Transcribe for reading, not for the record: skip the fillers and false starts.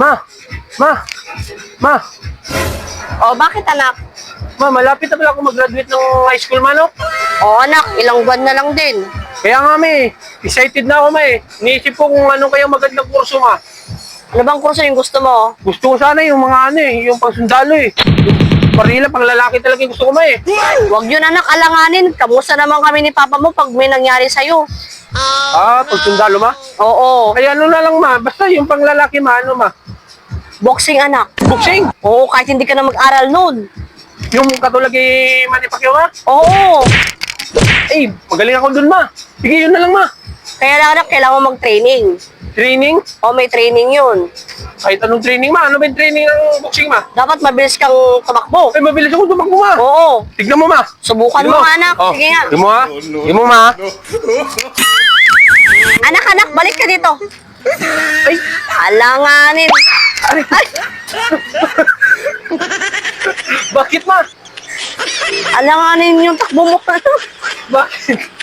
Ma! Ma! Ma! O, bakit anak? Ma, malapit na pala ako mag-graduate ng high school, manok. O anak, ilang buwan na lang din. Kaya nga, may excited na ako, may. Iniisip ko kung ano kaya magandang kurso, ma. Ano bang kurso yung gusto mo? Gusto ko sana yung mga yung pangsundalo eh. Yung barila, pang lalaki talaga yung gusto ko, ma eh. Huwag yun anak, alanganin. Kamusta naman kami ni papa mo pag may nangyari sa'yo? Pagsundalo, ma? Oo, Kaya ano na lang, ma. Basta yung pang lalaki, ma, ano, ma. boxing anak. Boxing. Oo, kahit hindi ka na mag-aral noon. Yung katulad kay Manny Pacquiao, ma. Oo. Eh, magaling ako dun, ma. Sige, yun na lang, ma. Kaya lang anak, kailangan mo mag-training. Training? O, may training yun. Kahit anong training, ma. Ano ba yung training ng boxing, ma? Dapat mabilis kang tumakbo. Ay, mabilis ako tumakbo, ma. Oo. Tignan mo, ma. Subukan mo nga anak. Oh, Sige nga. tignan mo, ha. Tignan mo, ma. Anak, balik ka dito. Ay, Alanganin. ay. Bakit, ma? Alanganin yung takbo mo. Bakit?